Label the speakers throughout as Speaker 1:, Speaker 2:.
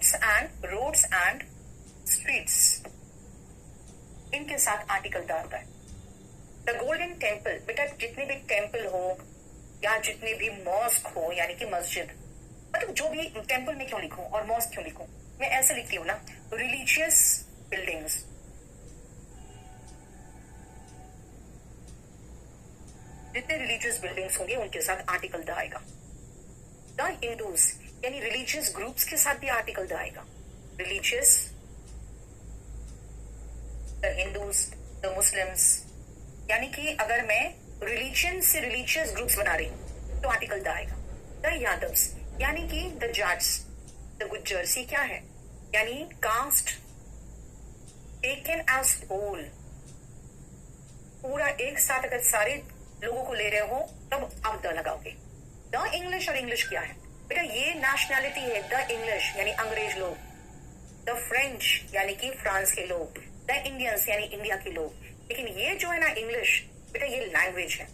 Speaker 1: Roads and streets, इनके साथ article the आता है। द गोल्डन टेम्पल, बेटा जितने भी टेम्पल हो या जितने भी मॉस्क हो, यानी कि मस्जिद, मतलब जो भी, टेम्पल में क्यों लिखूं और मॉस्क क्यों लिखूं, मैं ऐसे लिखती हूँ ना, रिलीजियस बिल्डिंग्स। जितने रिलीजियस बिल्डिंग्स होंगे उनके साथ आर्टिकल द आएगा। द हिंदूज, यानी रिलीजियस ग्रुप्स के साथ भी आर्टिकल द आएगा। Religious, the Hindus, the Muslims, यानी कि अगर मैं रिलीजन से रिलीजियस ग्रुप्स बना रही हूं तो आर्टिकल द आएगा। द यादव्स, यानी कि द जाट्स, द गुज्जर्स, ये क्या है, यानी कास्ट टेकन एज होल, पूरा एक साथ अगर सारे लोगों को ले रहे हो तब आप द लगाओगे। द इंग्लिश, और इंग्लिश क्या है बेटा, ये नेशनैलिटी है, द इंग्लिश यानी अंग्रेज लोग, द फ्रेंच यानी कि फ्रांस के लोग, द इंडियंस यानी इंडिया के लोग। लेकिन ये जो है ना इंग्लिश, बेटा ये लैंग्वेज है,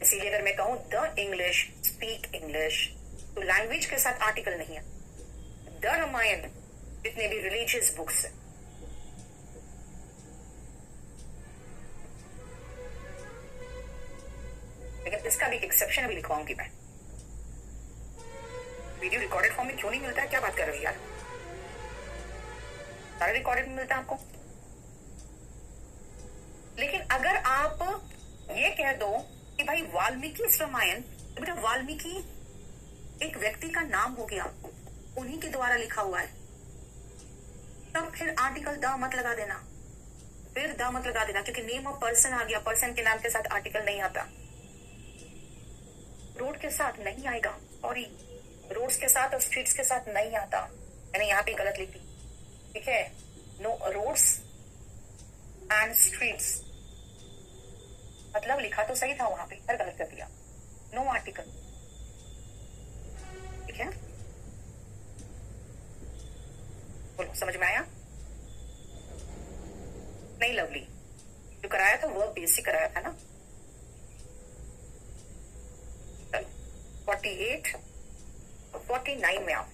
Speaker 1: इसीलिए अगर मैं कहूं द इंग्लिश स्पीक इंग्लिश, तो लैंग्वेज के साथ आर्टिकल नहीं है। द रामायण, जितने भी रिलीजियस बुक्स है, लेकिन इसका भी एक्सेप्शन अभी लिखवाऊंगी मैं। वीडियो रिकॉर्डेड फॉर्म में क्यों नहीं मिलता है, क्या बात कर रही हो यार, सारा रिकॉर्डेड में मिलता है आपको। लेकिन अगर आप ये कह दो कि भाई वाल्मीकि रामायण, तो बेटा वाल्मीकि एक व्यक्ति का नाम हो गया, उन्हीं के द्वारा लिखा हुआ है, तब फिर आर्टिकल द मत लगा देना, फिर द मत लगा देना, क्योंकि नेम ऑफ पर्सन आ गया, पर्सन के नाम के साथ आर्टिकल नहीं आता। रोड के साथ नहीं आएगा, सॉरी, रोड्स के साथ और स्ट्रीट्स के साथ नहीं आता, मैंने यहाँ पे गलत लिख दी, ठीक है। नो रोड्स एंड स्ट्रीट्स, मतलब लिखा तो सही था वहां पे, पर गलत कर दिया। नो आर्टिकल, ठीक है, बोलो समझ में आया? नहीं लवली, जो कराया था वो बेसिक कराया था ना। 48 और 49 में आओ।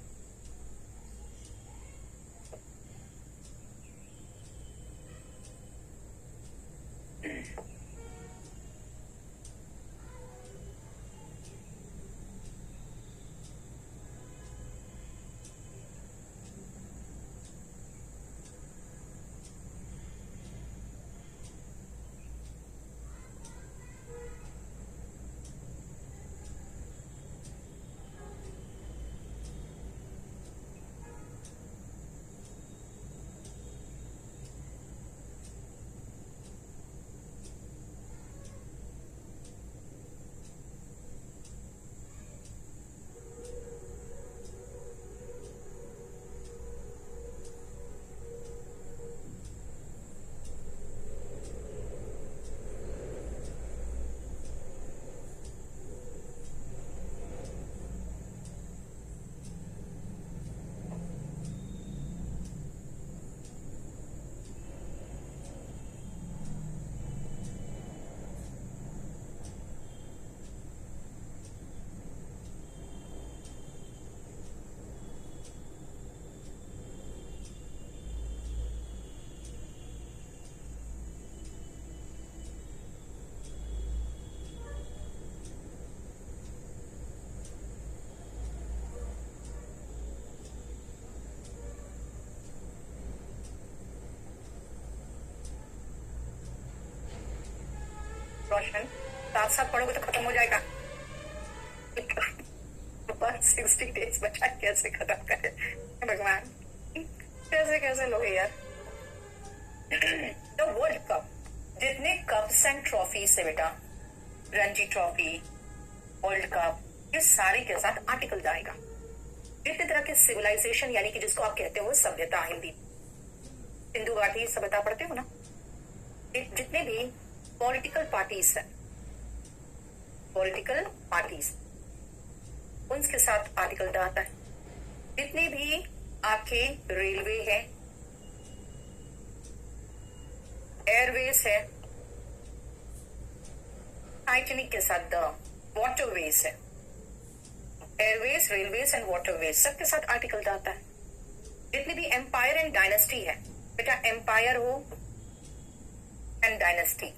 Speaker 1: रोशन, साथ साथ पढ़ोगे तो खत्म हो जाएगा। 160 डेज बचा, कैसे खत्म करे भगवान, कैसे कैसे लोग यार। द वर्ल्ड कप, जितने कप्स एंड ट्रॉफीज है बेटा, रणजी ट्रॉफी, वर्ल्ड कप, ये सारे के साथ आर्टिकल जाएगा। जितने तरह के सिविलाइजेशन, यानी कि जिसको आप कहते हो सभ्यता, हिंदी सिंधु घाटी सभ्यता पढ़ते हो ना, जितने भी पॉलिटिकल पार्टीज है, पॉलिटिकल पार्टीज, उनके साथ आर्टिकल द आता है। जितने भी आपके रेलवे है, एयरवेज है, टाइटैनिक के साथ द, वाटरवेज है, एयरवेज, रेलवेज एंड वाटरवेज, सबके साथ आर्टिकल द आता है। जितने भी एम्पायर एंड डायनेस्टी है, बेटा एम्पायर हो एंड डायनेस्टी,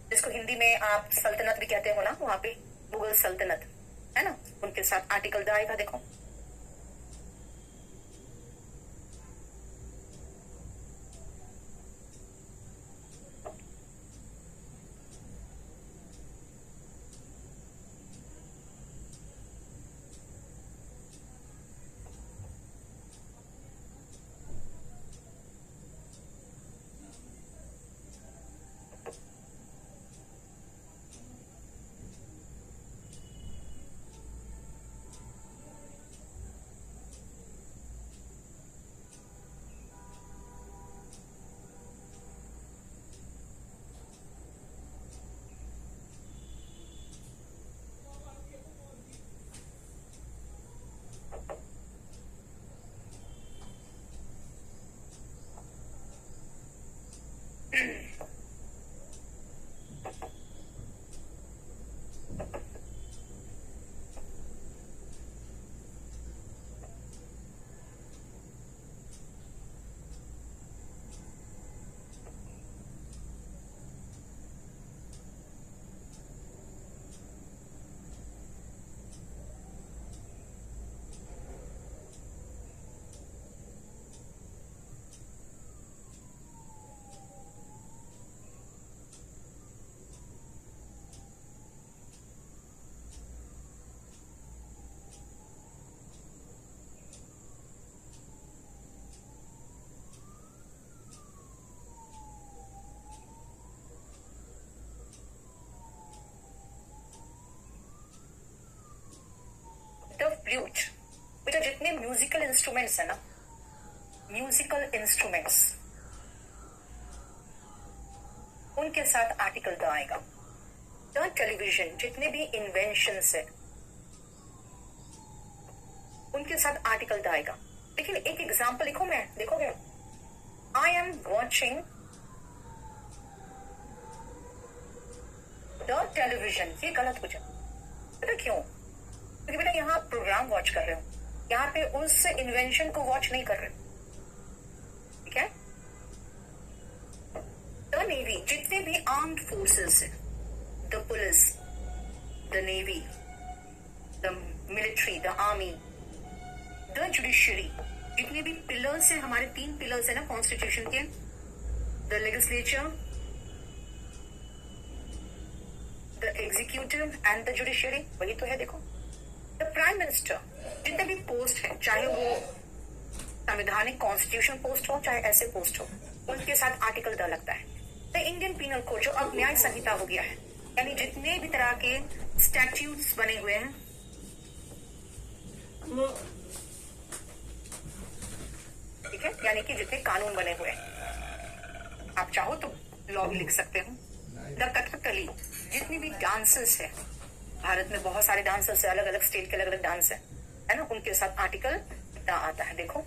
Speaker 1: जिसको हिंदी में आप सल्तनत भी कहते हो ना, वहां पे मुगल सल्तनत है ना, उनके साथ आर्टिकल द आएगा। देखो द फ्लूट, बेटा जितने म्यूजिकल इंस्ट्रूमेंट्स है ना, म्यूजिकल इंस्ट्रूमेंट्स, उनके साथ आर्टिकल द आएगा। द टेलीविजन, जितने भी इन्वेंशंस है उनके साथ आर्टिकल द आएगा। लेकिन एक एग्जांपल लिखो, मैं देखोगे, I am watching the television, ये गलत हो जाए। पता क्यों? क्योंकि बेटा यहाँ आप प्रोग्राम वॉच कर रहे हो, यहाँ पे उस इन्वेंशन को वॉच नहीं कर रहे हो, ठीक है। द नेवी, जितने भी आर्म्ड फोर्सेस है, the police, the navy, the military, the army, the judiciary, जितने भी पिलर्स है, हमारे 3 पिलर्स है ना कॉन्स्टिट्यूशन के, the legislature, the executive and the judiciary, वही तो है। देखो द प्राइम मिनिस्टर, जितने भी पोस्ट है, चाहे वो संवैधानिक कॉन्स्टिट्यूशन पोस्ट हो चाहे ऐसे पोस्ट हो, उनके साथ आर्टिकल द लगता है। द इंडियन पीनल कोड, जो अब न्याय संहिता हो गया है, यानी जितने भी तरह के स्टैट्यूट्स बने हुए हैं, ठीक है, यानी कि जितने कानून बने हुए हैं, आप चाहो तो लॉ भी लिख सकते हो। द कथकली, जितनी भी डांसेस है, भारत में बहुत सारे डांसर्स है, अलग अलग स्टेट के अलग अलग डांस है ना, उनके साथ आर्टिकल द आता है। देखो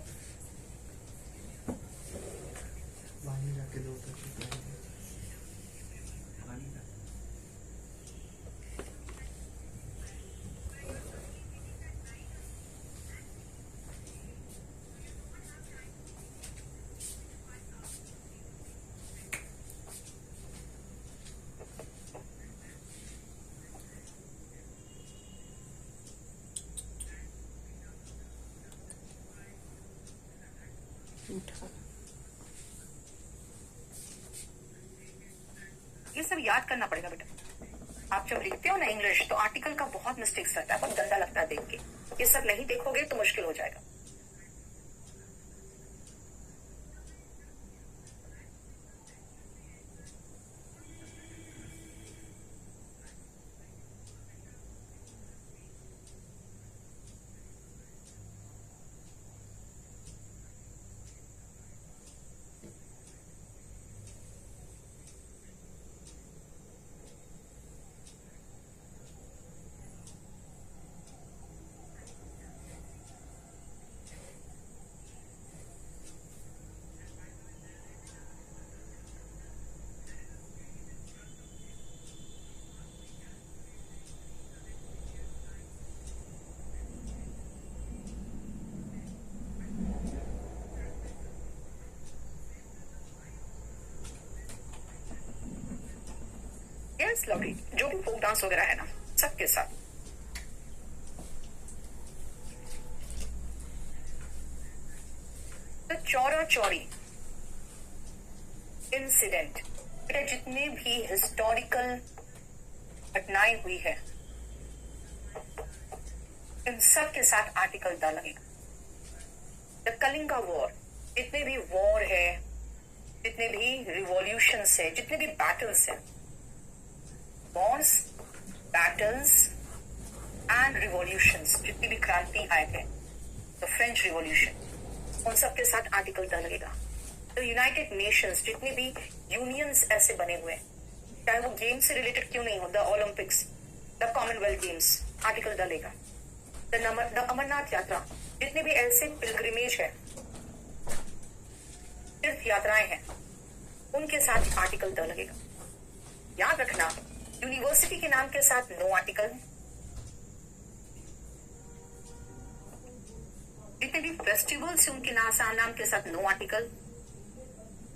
Speaker 1: ये सब याद करना पड़ेगा बेटा। आप जब लिखते हो ना इंग्लिश, तो आर्टिकल का बहुत मिस्टेक्स रहता है, बहुत गंदा लगता है देख के। ये सब नहीं देखोगे तो मुश्किल हो जाएगा। यस लवली, जो भी फोक डांस वगैरह है ना, सबके साथ। तो चौरा चौरी इंसिडेंट, बेटा जितने भी हिस्टोरिकल घटनाएं हुई है इन सब के साथ आर्टिकल द लगेगा। द कलिंगा वॉर, जितने भी वॉर है, जितने भी रिवॉल्यूशंस है, जितने भी बैटल्स है, वॉर्स, बैटल्स एंड रिवॉल्यूशंस, जितनी भी क्रांति आए थे, तो फ्रेंच रिवॉल्यूशन, उन सब के साथ आर्टिकल द लगेगा। तो यूनाइटेड नेशंस, जितने भी यूनियंस ऐसे बने हुए हैं, चाहे वो गेम से रिलेटेड क्यों नहीं हो, the Olympics, the Commonwealth games, article the लेगा। द अमरनाथ यात्रा, जितने भी ऐसे पिलग्रिमेज है, तीर्थ यात्राएं हैं, उनके साथ आर्टिकल द लगेगा। याद रखना, यूनिवर्सिटी के नाम के साथ नो आर्टिकल, जितने भी फेस्टिवल्स हैं उनके नाम के साथ नो आर्टिकल,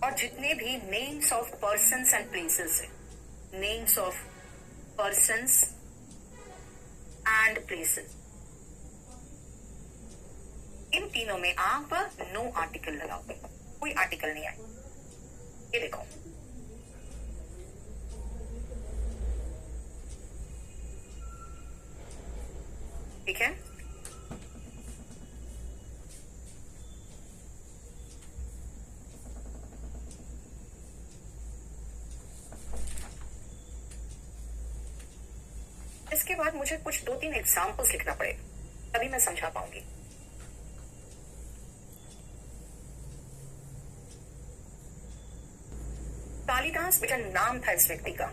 Speaker 1: और जितने भी names of persons and places है, names of persons and places, इन तीनों में आप नो आर्टिकल लगाओगे, कोई आर्टिकल नहीं आए। ये देखो, ठीक है। इसके बाद मुझे कुछ 2-3 एग्जाम्पल्स लिखना पड़ेगा, तभी मैं समझा पाऊंगी। कालिदास बेटा नाम था इस व्यक्ति का,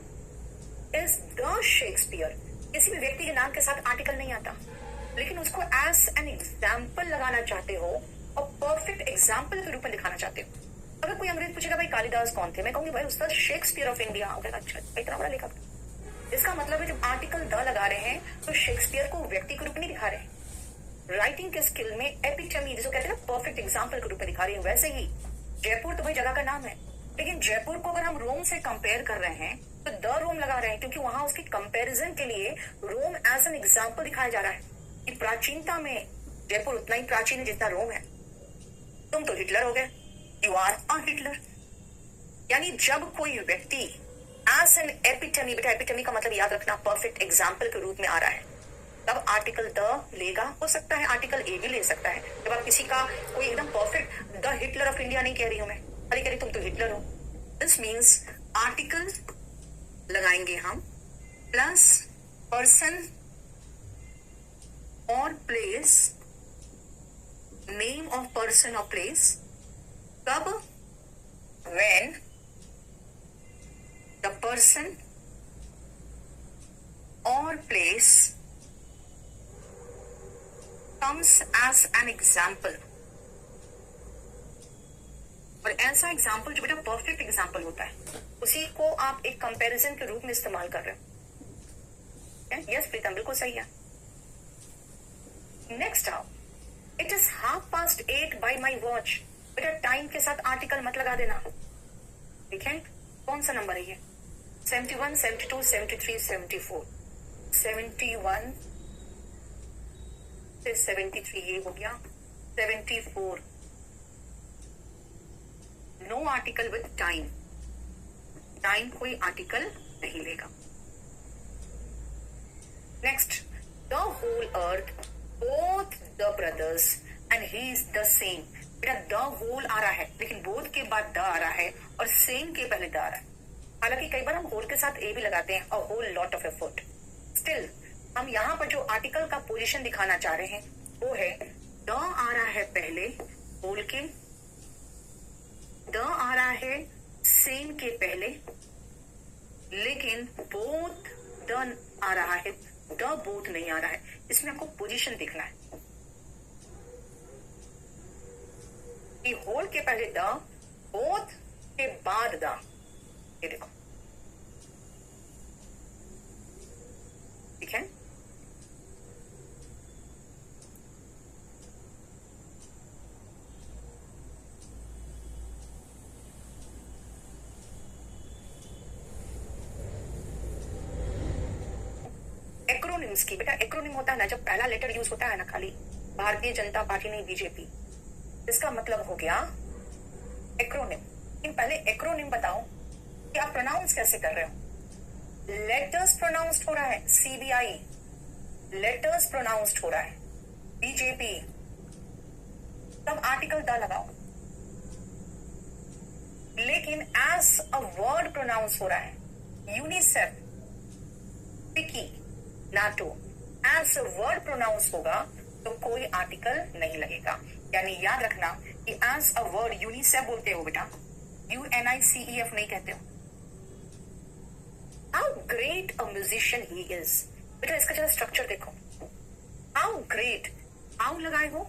Speaker 1: इज द शेक्सपियर। किसी भी व्यक्ति के नाम के साथ आर्टिकल नहीं आता, लेकिन उसको एज एन एग्जाम्पल लगाना चाहते हो और परफेक्ट एग्जाम्पल के रूप में दिखाना चाहते हो। अगर कोई अंग्रेज पूछेगा भाई कालिदास कौन थे, मैं कहूंगी भाई उस्ताद शेक्सपियर ऑफ इंडिया। अच्छा, इतना बड़ा लेखक। इसका मतलब है जब आर्टिकल द लगा रहे हैं तो शेक्सपियर को व्यक्ति के रूप में नहीं दिखा रहे, राइटिंग के स्किल में एपिटमी, जिसको कहते हैं ना परफेक्ट एग्जाम्पल के रूप में दिखा रहे हैं। वैसे ही जयपुर तो भाई जगह का नाम है, लेकिन जयपुर को अगर हम रोम से कंपेयर कर रहे हैं तो द रोम लगा रहे हैं, क्योंकि वहां उसकी कंपैरिजन के लिए रोम एज एन एग्जाम्पल दिखाया जा रहा है कि प्राचीनता में जयपुर उतना ही प्राचीन है जितना रोम है। तुम तो हिटलर हो गए, यू आर अ हिटलर। यानी जब कोई व्यक्ति एज एन एपिटमी, बेटा एपिटमी का मतलब याद रखना परफेक्ट एग्जाम्पल के रूप में आ रहा है, तब आर्टिकल द लेगा। हो सकता है आर्टिकल ए भी ले सकता है। जब आप किसी का कोई एकदम perfect the Hitler of India नहीं कह रही हूं मैं, अरे कह रही तुम तो हिटलर हो, दिस मीन्स आर्टिकल लगाएंगे हम प्लस पर्सन और प्लेस, नेम ऑफ पर्सन और प्लेस, कब, व्हेन द पर्सन और place comes as an example। और ऐसा एग्जाम्पल जो बेटा परफेक्ट एग्जाम्पल होता है, उसी को आप एक कंपैरिजन के रूप में इस्तेमाल कर रहे हो। यस प्रीतम, बिल्कुल सही है। नेक्स्ट आओ, it is 8:30 bye my watch. बेटा टाइम के साथ आर्टिकल मत लगा देना, ठीक है। कौन सा नंबर है ये? 71, 72, 73, 74, 71 से 73 ये हो गया, 74 no article with time, time कोई आर्टिकल नहीं लेगा। Next, the whole earth, both the brothers and he is the same. बेटा द होल आ रहा है, लेकिन बोथ के बाद द आ रहा है और सेम के पहले द आ रहा है। हालांकि कई बार हम होल के साथ ए भी लगाते हैं, a whole lot of effort. Still हम यहाँ पर जो आर्टिकल का पोजीशन दिखाना चाह रहे हैं वो है द आ रहा है पहले होल के, द आ रहा है सेम के पहले, लेकिन बोथ द आ रहा है, द बोथ नहीं आ रहा है। इसमें आपको पोजीशन देखना है कि होल के पहले द, बोथ के बाद द। ये देखो, ठीक है। एक्रोनिम्स की, बेटा एक्रोनिम होता है ना जब पहला लेटर यूज होता है ना, खाली भारतीय जनता पार्टी नहीं बीजेपी, इसका मतलब हो गया एक्रोनिम। लेकिन पहले एक्रोनिम बताओ कि आप प्रोनाउंस कैसे कर रहे हो। लेटर्स प्रोनाउंस्ड हो रहा है, सीबीआई लेटर्स प्रोनाउंस्ड हो रहा है, बीजेपी, तब आर्टिकल द लगाओ। लेकिन एज अ वर्ड प्रोनाउंस हो रहा है, यूनिसेफ, पिकी, NATO, as a word pronounce होगा तो कोई आर्टिकल नहीं लगेगा। यानी याद रखना कि एज अ वर्ड यूनिसेफ बोलते हो बेटा, UNICEF नहीं कहते हो। How great a musician he is, बेटा इसका जरा स्ट्रक्चर देखो। हाउ ग्रेट, हाउ लगाए हो,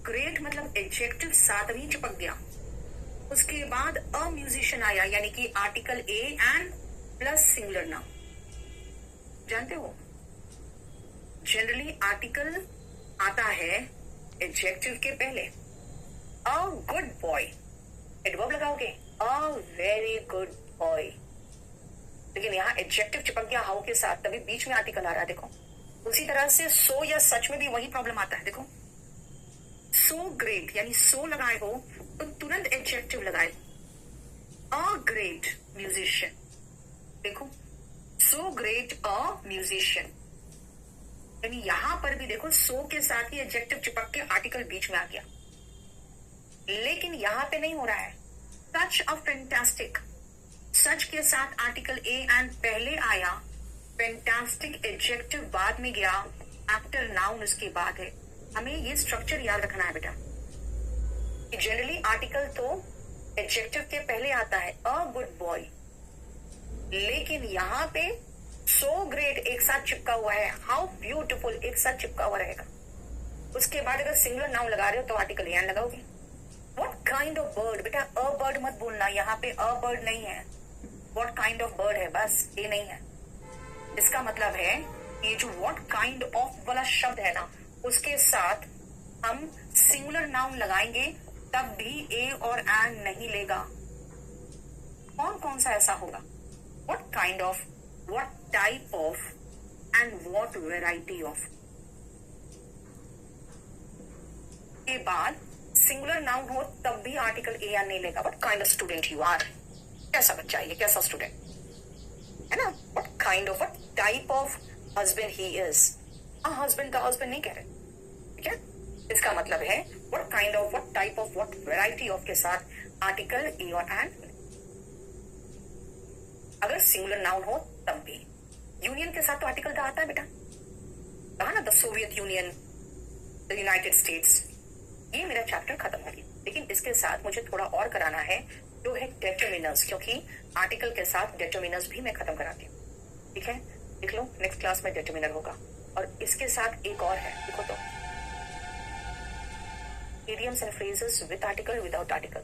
Speaker 1: ग्रेट मतलब एडजेक्टिव साथ ही चिपक गया, उसके बाद अ म्यूजिशियन आया, यानी कि article A and plus singular noun. जानते हो जनरली आर्टिकल आता है एडजेक्टिव के पहले। अ गुड बॉय, एडवर्ब लगाओगे, अ वेरी गुड बॉय, लेकिन यहाँ एडजेक्टिव चिपक गया हाउ के साथ, तभी बीच में आर्टिकल आ रहा है। देखो उसी तरह से सो या सच में भी वही प्रॉब्लम आता है। देखो सो ग्रेट, यानी सो लगाए हो तो तुरंत एडजेक्टिव लगाए, अ ग्रेट म्यूजिशियन। देखो सो ग्रेट अ म्यूजिशियन, यानी यहां पर भी देखो सो के साथ ही एडजेक्टिव चिपक के आर्टिकल बीच में आ गया। लेकिन यहां पे नहीं हो रहा है। सच अ फैंटास्टिक, सच के साथ आर्टिकल ए एंड पहले आया, फैंटास्टिक एडजेक्टिव बाद में गया, आफ्टर नाउन उसके बाद है। हमें ये स्ट्रक्चर याद रखना है बेटा। जनरली आर्टिकल तो एडजेक्टिव के पहले आता है, अ गुड बॉय, लेकिन यहां पे सो ग्रेट एक साथ चिपका हुआ है, हाउ ब्यूटीफुल एक साथ चिपका हुआ रहेगा। उसके बाद अगर सिंगुलर नाउन लगा रहे हो तो आर्टिकल एन लगाओगे। व्हाट काइंड ऑफ बर्ड, बेटा अ बर्ड मत बोलना, यहाँ पे अ बर्ड नहीं है, व्हाट काइंड ऑफ बर्ड है, बस ये नहीं है। इसका मतलब है ये जो व्हाट काइंड ऑफ वाला शब्द है ना, उसके साथ हम सिंगुलर नाउन लगाएंगे तब भी ए और एन नहीं लेगा। कौन कौन सा ऐसा होगा, what kind of, what type of and what variety of. के बाद सिंगुलर नाउन हो तब भी आर्टिकल ए एन नहीं लेगा। What kind of student you are, कैसा बच्चा है ये, कैसा स्टूडेंट है ना। What kind of, what type of husband he is, husband का हस्बैंड नहीं कह रहे, ठीक है। इसका मतलब है what kind of, what type of, what variety of के साथ आर्टिकल ए और एन। अगर सिंगुलर नाउन हो तब भी। यूनियन के साथ तो आर्टिकल द आता है बेटा, कहा ना the Soviet union, the United states. ये मेरा चैप्टर खत्म हो गया, लेकिन इसके साथ मुझे थोड़ा और कराना है जो है डेटर्मिनर्स, क्योंकि आर्टिकल के साथ डेटर्मिनर्स भी मैं खत्म कराती हूँ, ठीक है। लिख लो नेक्स्ट क्लास में डेटर्मिनर होगा। और इसके साथ एक और है, देखो तो, idioms and phrases with article, without article।